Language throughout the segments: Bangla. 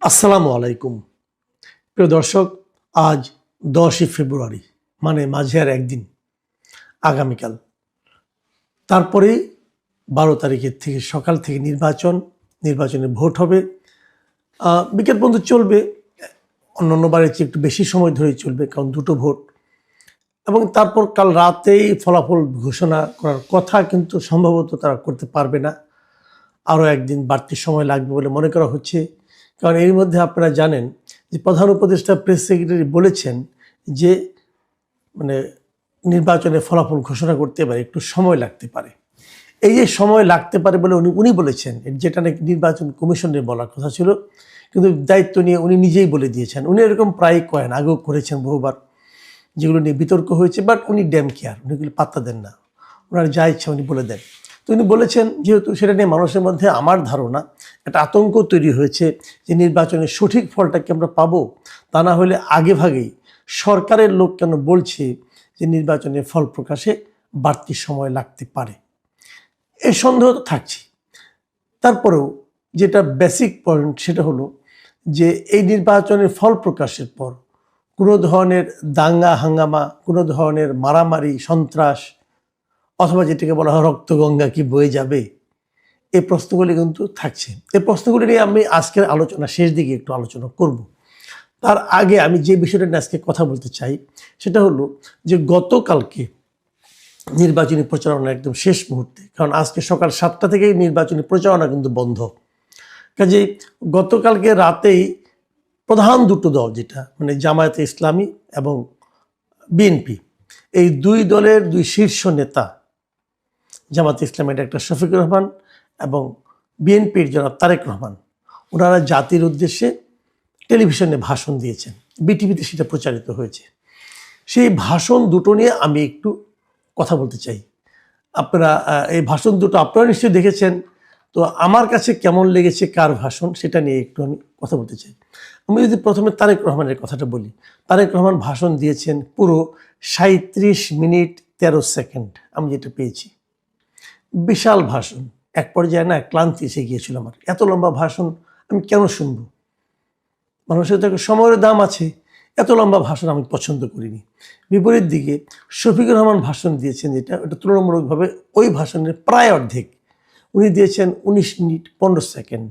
আসসালামু আলাইকুম। প্রিয় দর্শক, আজ 10ই ফেব্রুয়ারি, মানে মাঝে আর একদিন, আগামীকাল। তারপরেই 12 তারিখের থেকে সকাল থেকে নির্বাচনে ভোট হবে। বিকেল পর্যন্ত চলবে, অন্যান্য বারের চেয়ে একটু বেশি সময় ধরেই চলবে, কারণ দুটো ভোট। এবং তারপর কাল রাতেই ফলাফল ঘোষণা করার কথা, কিন্তু সম্ভবত তারা করতে পারবে না। আরও একদিন বাড়তি সময় লাগবে বলে মনে করা হচ্ছে। কারণ এর মধ্যে আপনারা জানেন যে প্রধান উপদেষ্টা প্রেস সেক্রেটারি বলেছেন যে নির্বাচনের ফলাফল ঘোষণা করতে এবার একটু সময় লাগতে পারে। এই যে সময় লাগতে পারে বলে উনি বলেছেন, যেটা নাকি নির্বাচন কমিশনের বলার কথা ছিল, কিন্তু দায়িত্ব নিয়ে উনি নিজেই বলে দিয়েছেন। উনি এরকম প্রায় করেন, আগেও করেছেন বহুবার, যেগুলো নিয়ে বিতর্ক হয়েছে, বাট উনি ড্যাম কেয়ার, উনিগুলো পাত্তা দেন না। ওনার যা ইচ্ছা উনি বলে দেন। তো উনি বলেছেন, যেহেতু সেটা নিয়ে মানুষের মধ্যে আমার ধারণা একটা আতঙ্ক তৈরি হয়েছে যে নির্বাচনের সঠিক ফলটা কি আমরা পাবো, তা না হলে আগেভাগেই সরকারের লোক কেন বলছে যে নির্বাচনের ফল প্রকাশে বাড়তি সময় লাগতে পারে। এই সন্দেহ তো থাকছে। তারপরেও যেটা বেসিক পয়েন্ট, সেটা হলো যে এই নির্বাচনের ফল প্রকাশের পর কোনো ধরনের দাঙ্গা হাঙ্গামা, কোনো ধরনের মারামারি, সন্ত্রাস, অথবা যেটাকে বলা হয় রক্তগঙ্গা কি বয়ে যাবে, এই প্রশ্নগুলি কিন্তু থাকছে। এই প্রশ্নগুলি নিয়ে আমি আজকের আলোচনা শেষ দিকে একটু আলোচনা করব। তার আগে আমি যে বিষয়টা নিয়ে আজকে কথা বলতে চাই, সেটা হলো যে গতকালকে নির্বাচনী প্রচারণা একদম শেষ মুহূর্তে, কারণ আজকে সকাল 7টা থেকেই নির্বাচনী প্রচারণা কিন্তু বন্ধ। কাজেই গতকালকে রাতেই প্রধান দুটো দল, যেটা জামায়াতে ইসলামী এবং বিএনপি, এই দুই দলের দুই শীর্ষ নেতা, জামায়াতে ইসলামের ডাক্তার শফিকুর রহমান এবং বিএনপির জনাব তারেক রহমান, ওনারা জাতির উদ্দেশ্যে টেলিভিশনে ভাষণ দিয়েছেন। বিটিভিতে সেটা প্রচারিত হয়েছে। সেই ভাষণ দুটো নিয়ে আমি একটু কথা বলতে চাই। আপনারা এই ভাষণ দুটো আপনারা নিশ্চয়ই দেখেছেন। তো আমার কাছে কেমন লেগেছে কার ভাষণ, সেটা নিয়ে একটু আমি কথা বলতে চাই। আমি যদি প্রথমে তারেক রহমানের কথাটা বলি, তারেক রহমান ভাষণ দিয়েছেন পুরো 37 মিনিট 13 সেকেন্ড, আমি যেটা পেয়েছি। বিশাল ভাষণ। এক পর্যায়ে না ক্লান্তি এসে গিয়েছিল আমার। এত লম্বা ভাষণ আমি কেন শুনবো? মানুষের তো সময়ের দাম আছে। এত লম্বা ভাষণ আমি পছন্দ করিনি। বিপরীত দিকে শফিকুর রহমান ভাষণ দিয়েছেন, যেটা ওটা তুলনামূলকভাবে ওই ভাষণের প্রায় অর্ধেক। উনি দিয়েছেন 19 মিনিট 15 সেকেন্ড।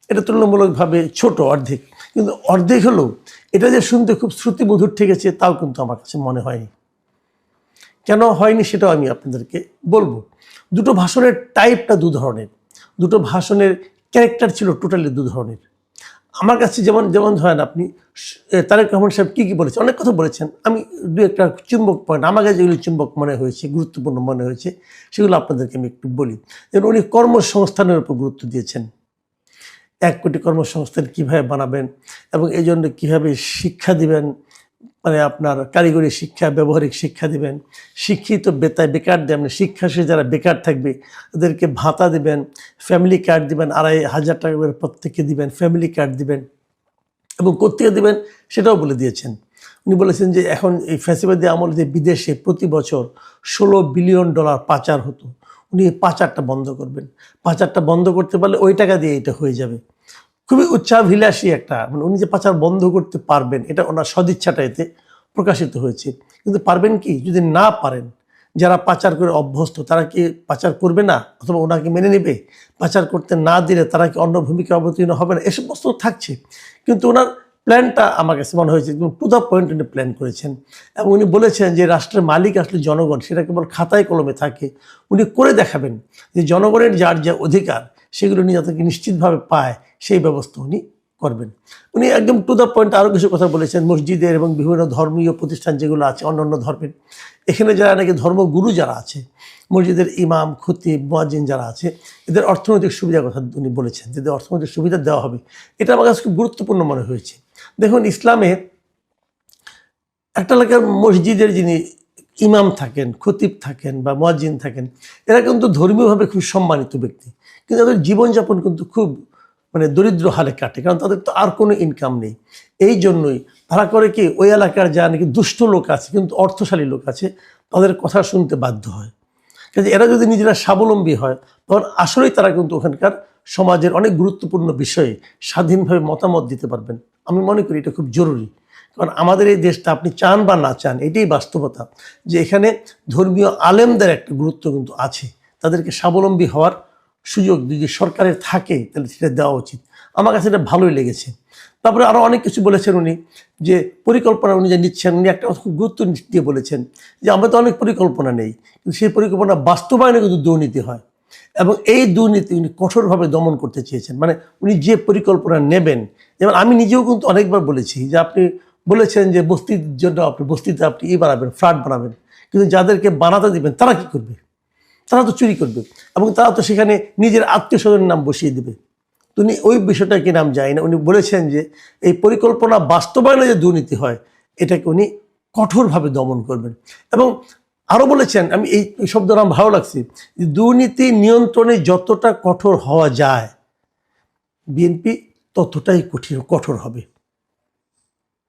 এটা তুলনামূলকভাবে ছোট, অর্ধেক। কিন্তু অর্ধেক হলেও এটা যে শুনতে খুব শ্রুতিমধুর ঠেকেছে, তাও কিন্তু আমার কাছে মনে হয়নি। কেন হয়নি সেটাও আমি আপনাদেরকে বলবো। দুটো ভাষণের টাইপটা দু ধরনের, দুটো ভাষণের ক্যারেক্টার ছিল টোটালি দু ধরনের। আমার কাছে যেমন ধরেন আপনি তারেক রহমান সাহেব কী বলেছেন, অনেক কথা বলেছেন। আমি দু একটা চুম্বক পয়েন্ট, আমার কাছে যেগুলি চুম্বক মনে হয়েছে, গুরুত্বপূর্ণ মনে হয়েছে, সেগুলো আপনাদেরকে আমি একটু বলি। যেমন উনি কর্মসংস্থানের উপর গুরুত্ব দিয়েছেন। 1 কোটি কর্মসংস্থান কীভাবে বানাবেন এবং এই জন্য কীভাবে শিক্ষা দিবেন, আপনার কারিগরি শিক্ষা, ব্যবহারিক শিক্ষা দিবেন, শিক্ষিত বেকার দেবেন, শিক্ষা শেষে যারা বেকার থাকবে তাদেরকে ভাতা দিবেন, ফ্যামিলি কার্ড দিবেন, 2,500 টাকা করে প্রত্যেককে দিবেন, ফ্যামিলি কার্ড দিবেন, এবং কোত্থেকে দিবেন সেটাও বলে দিয়েছেন। উনি বলেছেন যে এখন এই ফ্যাসিবাদী আমলে যে বিদেশে প্রতি বছর $16 বিলিয়ন পাচার হতো, উনি পাচারটা বন্ধ করবেন। পাচারটা বন্ধ করতে পারলে ওই টাকা দিয়ে এটা হয়ে যাবে। খুবই উচ্চাভিলাষী একটা, উনি যে পাচার বন্ধ করতে পারবেন, এটা ওনার সদিচ্ছাটা এতে প্রকাশিত হয়েছে। কিন্তু পারবেন কি? যদি না পারেন, যারা পাচার করে অভ্যস্ত তারা কি পাচার করবে না, অথবা ওনাকে মেনে নেবে? পাচার করতে না দিলে তারা কি অন্য ভূমিকা অবতীর্ণ হবে না? এসব বস্তু থাকছে। কিন্তু ওনার প্ল্যানটা আমার কাছে মনে হয়েছে টু দ্য পয়েন্ট উনি প্ল্যান করেছেন। এবং উনি বলেছেন যে রাষ্ট্রের মালিক আসলে জনগণ, সেটা কেবল খাতায় কলমে থাকে। উনি করে দেখাবেন যে জনগণের যার যা অধিকার, সেগুলো উনি যাতে নিশ্চিতভাবে পায়, সেই ব্যবস্থা উনি করবেন। উনি একদম টু দ্য পয়েন্ট আরও কিছু কথা বলেছেন। মসজিদের এবং বিভিন্ন ধর্মীয় প্রতিষ্ঠান যেগুলো আছে অন্যান্য ধর্মের, এখানে যারা নাকি ধর্মগুরু যারা আছে, মসজিদের ইমাম, খতিব, মুয়াজ্জিন যারা আছে, এদের অর্থনৈতিক সুবিধার কথা উনি বলেছেন, যাদের অর্থনৈতিক সুবিধা দেওয়া হবে। এটা আমার কাছে খুব গুরুত্বপূর্ণ মনে হয়েছে। দেখুন, ইসলামে একটা এলাকার মসজিদের যিনি ইমাম থাকেন, খতিব থাকেন বা মুয়াজ্জিন থাকেন, এরা কিন্তু ধর্মীয়ভাবে খুব সম্মানিত ব্যক্তি, কিন্তু তাদের জীবনযাপন কিন্তু খুব দরিদ্র হালে কাটে, কারণ তাদের তো আর কোনো ইনকাম নেই। এই জন্যই তারা করে কি, ওই এলাকার যা নাকি দুষ্ট লোক আছে কিন্তু অর্থশালী লোক আছে, তাদের কথা শুনতে বাধ্য হয়। কাজে এরা যদি নিজেরা স্বাবলম্বী হয়, তখন আসলেই তারা কিন্তু ওখানকার সমাজের অনেক গুরুত্বপূর্ণ বিষয়ে স্বাধীনভাবে মতামত দিতে পারবেন। আমি মনে করি এটা খুব জরুরি, কারণ আমাদের এই দেশটা আপনি চান বা না চান এটাই বাস্তবতা যে এখানে ধর্মীয় আলেমদের একটা গুরুত্ব কিন্তু আছে। তাদেরকে স্বাবলম্বী হওয়ার সুযোগ যদি সরকারের থাকে তাহলে সেটা দেওয়া উচিত। আমার কাছে এটা ভালোই লেগেছে। তারপরে আরও অনেক কিছু বলেছেন উনি, যে পরিকল্পনা উনি যে নিচ্ছেন, উনি একটা কথা খুব গুরুত্ব দিয়ে বলেছেন যে আমরা তো অনেক পরিকল্পনা নেই, কিন্তু সেই পরিকল্পনা বাস্তবায়নে কিন্তু দুর্নীতি হয়, এবং এই দুর্নীতি উনি কঠোরভাবে দমন করতে চেয়েছেন। মানে উনি যে পরিকল্পনা নেবেন, যেমন আমি নিজেও কিন্তু অনেকবার বলেছি যে আপনি বলেছেন যে বস্তির জন্য আপনি বস্তিতে আপনি বানাবেন, ফ্ল্যাট বানাবেন, কিন্তু যাদেরকে বানাতে দিবেন তারা কি করবে? তারা তো চুরি করবে, এবং তারা তো সেখানে নিজের আত্মীয় স্বজনের নাম বসিয়ে দেবে। উনি ওই বিষয়টা কি নাম যায় না, উনি বলেছেন যে এই পরিকল্পনা বাস্তবায়নে যে দুর্নীতি হয় এটাকে উনি কঠোরভাবে দমন করবেন। এবং আরও বলেছেন, আমি এই শব্দটা আমার ভালো লাগছে, যে দুর্নীতি নিয়ন্ত্রণে যতটা কঠোর হওয়া যায় বিএনপি ততটাই কঠোর হবে।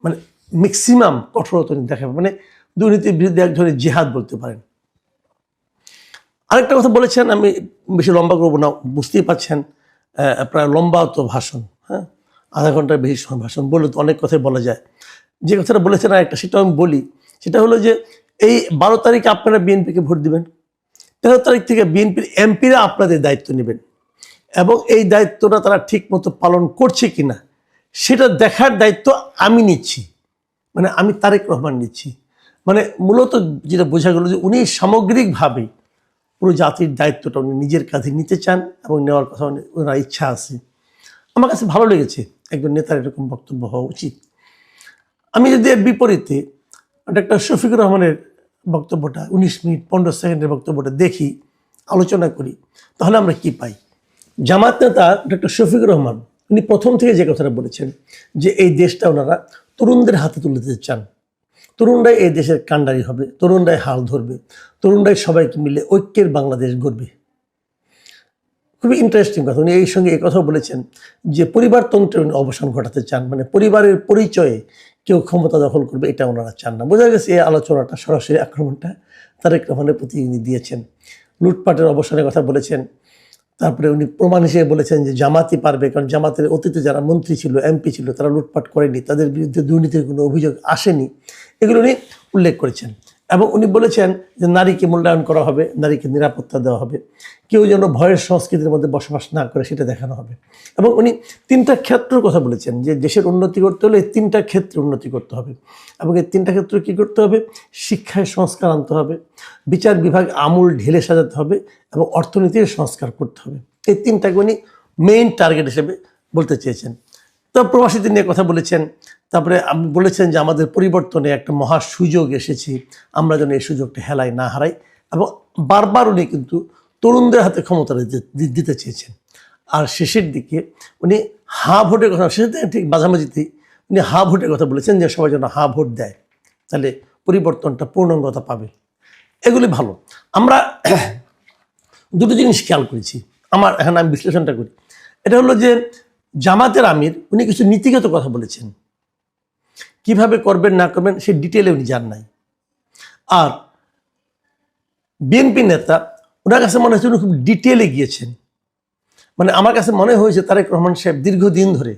মানে ম্যাক্সিমাম কঠোরতা দেখাবে, মানে দুর্নীতির বিরুদ্ধে এক ধরনের জেহাদ বলতে পারেন। আরেকটা কথা বলেছেন, আমি বেশি লম্বা করবো না, বুঝতেই পারছেন প্রায় লম্বা তো ভাষণ, হ্যাঁ, আধা ঘন্টার বেশি ভাষণ বললে তো অনেক কথাই বলা যায়। যে কথাটা বলেছেন আরেকটা, সেটা আমি বলি, সেটা হলো যে এই 12 তারিখে আপনারা বিএনপিকে ভোট দিবেন, 13 তারিখ থেকে বিএনপির এমপিরা আপনাদের দায়িত্ব নেবেন, এবং এই দায়িত্বটা তারা ঠিক মতো পালন করছে কিনা সেটা দেখার দায়িত্ব আমি নিচ্ছি, মানে আমি তারেক রহমান নিচ্ছি। মানে মূলত যেটা বোঝা গেল যে উনি সামগ্রিকভাবে পুরো জাতির দায়িত্বটা উনি নিজের কাঁধে নিতে চান, এবং নেওয়ার কথা ওনার ইচ্ছা আছে। আমার কাছে ভালো লেগেছে, একজন নেতার এরকম বক্তব্য হওয়া উচিত। আমি যদি এর বিপরীতে ডক্টর শফিকুর রহমানের বক্তব্যটা 19 মিনিট 15 সেকেন্ডের বক্তব্যটা দেখি, আলোচনা করি, তাহলে আমরা কি পাই? জামাত নেতা ডক্টর শফিকুর রহমান উনি প্রথম থেকে যে কথাটা বলেছেন যে এই দেশটা ওনারা তরুণদের হাতে তুলে দিতে চান, তরুণরাই এই দেশের কাণ্ডারি হবে, তরুণরাই হাল ধরবে, তরুণরাই সবাইকে মিলে ঐক্যের বাংলাদেশ গড়বে। খুবই ইন্টারেস্টিং কথা। উনি এই সঙ্গে এই কথাও বলেছেন যে পরিবারতন্ত্রের উনি অবসান ঘটাতে চান, মানে পরিবারের পরিচয়ে কেউ ক্ষমতা দখল করবে এটা ওনারা চান না। বোঝা গেছে এই আলোচনাটা, সরাসরি আক্রমণটা তারেক রহমানের প্রতি উনি দিয়েছেন। লুটপাটের অবসানের কথা বলেছেন। তারপরে উনি প্রমাণ হিসেবে বলেছেন যে জামাতই পারবে, কারণ জামাতের অতীতে যারা মন্ত্রী ছিল, এমপি ছিল, তারা লুটপাট করেনি, তাদের বিরুদ্ধে দুর্নীতির কোনো অভিযোগ আসেনি, এগুলো উনি উল্লেখ করেছেন। এবং উনি বলেছেন যে নারীকে মূল্যায়ন করা হবে, নারীকে নিরাপত্তা দেওয়া হবে, কেউ যেন ভয়ের সংস্কৃতির মধ্যে বসবাস না করে সেটা দেখানো হবে। এবং উনি 3টা ক্ষেত্রের কথা বলেছেন যে দেশের উন্নতি করতে হলে এই 3টা ক্ষেত্রে উন্নতি করতে হবে, এবং এই 3টা ক্ষেত্রে কী করতে হবে? শিক্ষায় সংস্কার আনতে হবে, বিচার বিভাগ আমূল ঢেলে সাজাতে হবে, এবং অর্থনীতির সংস্কার করতে হবে। এই 3টাকে উনি মেইন টার্গেট হিসেবে বলতে চেয়েছেন। তো প্রবাসীদের নিয়ে কথা বলেছেন। তারপরে আপনি বলেছেন যে আমাদের পরিবর্তনে একটা মহা সুযোগ এসেছে, আমরা যেন এই সুযোগটা হেলায় না হারাই, এবং বারবার উনি কিন্তু তরুণদের হাতে ক্ষমতা দিতে চেয়েছেন। আর শেষের দিকে উনি হা ভোটের কথা, শেষের দিকে ঠিক মাঝামাঝিতেই উনি হা ভোটের কথা বলেছেন যে সবাই যেন হা ভোট দেয়, তাহলে পরিবর্তনটা পূর্ণাঙ্গতা পাবে। এগুলি ভালো। আমরা দুটো জিনিস খেয়াল করেছি, এখন আমি বিশ্লেষণটা করি। এটা হলো যে জামাতের আমির উনি কিছু নীতিগত কথা বলেছেন, কিভাবে করবেন না করবেন সেই ডিটেলে উনি জান নাই। আর বিএনপি নেতা, ওনার কাছে মনে হচ্ছে উনি খুব ডিটেলে গিয়েছেন। মানে আমার কাছে মনে হয়েছে তারেক রহমান সাহেব দীর্ঘদিন ধরে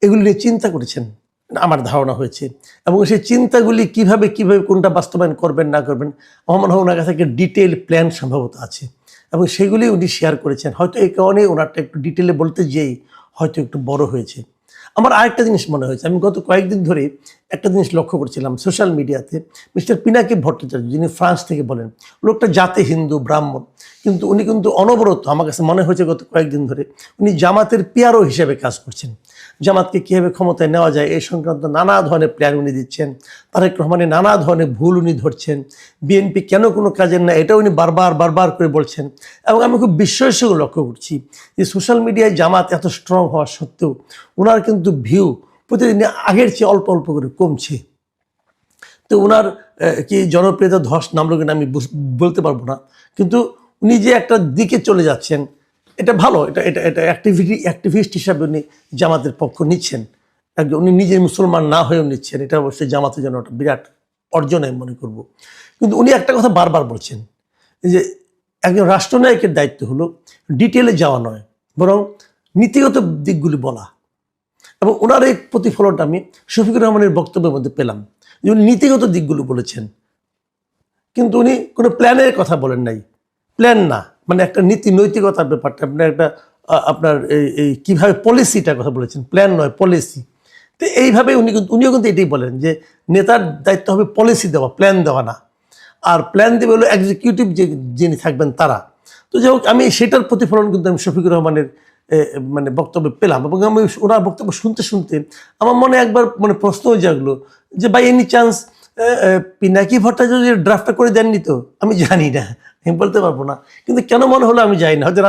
এগুলি নিয়ে চিন্তা করেছেন, আমার ধারণা হয়েছে, এবং সেই চিন্তাগুলি কিভাবে কোনটা বাস্তবায়ন করবেন না করবেন, আমার মনে হয় ওনার কাছে একটা ডিটেল প্ল্যান সম্ভবত আছে, এবং সেগুলি উনি শেয়ার করেছেন। হয়তো এই কারণে ওনারটা একটু ডিটেলে বলতে যেই হয়তো একটু বড় হয়েছে। আমার আরেকটা জিনিস মনে হয়েছে, আমি গত কয়েকদিন ধরে একটা জিনিস লক্ষ্য করছিলাম সোশ্যাল মিডিয়াতে, মিস্টার পিনাকি ভট্টাচার্য, যিনি ফ্রান্স থেকে বলেন, লোকটা জাতে হিন্দু ব্রাহ্মণ, কিন্তু উনি কিন্তু অনবরত আমার কাছে মনে হয়েছে গত কয়েকদিন ধরে উনি জামাতের পিআরও হিসেবে কাজ করছেন। জামাতকে কীভাবে ক্ষমতায় নেওয়া যায় এই সংক্রান্ত নানা ধরনের প্ল্যান উনি দিচ্ছেন, তারেক রহমানের নানা ধরনের ভুল উনি ধরছেন, বিএনপি কেন কোনো কাজের না এটা উনি বারবার করে বলছেন। এবং আমি খুব বিস্ময়ের সঙ্গে লক্ষ্য করছি যে সোশ্যাল মিডিয়ায় জামাত এত স্ট্রং হওয়া সত্ত্বেও ওনার কিন্তু ভিউ প্রতিদিন আগের চেয়ে অল্প অল্প করে কমছে। তো ওনার কি জনপ্রিয়তা ধস নামলো কিনা আমি বলতে পারবো না, কিন্তু উনি যে একটা দিকে চলে যাচ্ছেন এটা ভালো। এটা এটা এটা অ্যাক্টিভিস্ট হিসাবে উনি জামাতের পক্ষ নিচ্ছেন, একজন উনি নিজে মুসলমান না হয়েও নিচ্ছেন, এটা অবশ্যই জামাতের জন্য একটা বিরাট অর্জন আমি মনে করব। কিন্তু উনি একটা কথা বারবার বলছেন যে একজন রাষ্ট্রনায়কের দায়িত্ব হলো ডিটেলে যাওয়া নয়, বরং নীতিগত দিকগুলি বলা। এবং ওনার এই প্রতিফলনটা আমি শফিকুর রহমানের বক্তব্যের মধ্যে পেলাম, যে উনি নীতিগত দিকগুলো বলেছেন, কিন্তু উনি কোনো প্ল্যানের কথা বলেন নাই। প্ল্যান না, মানে একটা নীতি নৈতিকতার ব্যাপারটা, আপনার একটা আপনার এই কীভাবে পলিসিটার কথা বলেছেন, প্ল্যান নয় পলিসি। তো এইভাবে উনিও কিন্তু এটাই বলেন যে নেতার দায়িত্ব হবে পলিসি দেওয়া, প্ল্যান দেওয়া না। আর প্ল্যান দেবে হলো এক্সিকিউটিভ যিনি থাকবেন তারা। তো যাই হোক, আমি সেটার প্রতিফলন কিন্তু আমি শফিকুর রহমানের মানে বক্তব্যে পেলাম। এবং আমি ওনার বক্তব্য শুনতে শুনতে আমার মনে একবার মানে প্রশ্ন জাগলো যে by any chance Pinaki Bhattacharya ড্রাফটটা করে দেননি তো? আমি জানি না, আমি বলতে পারবো না, কিন্তু কেন মনে হলো আমি জানি না, হয়তো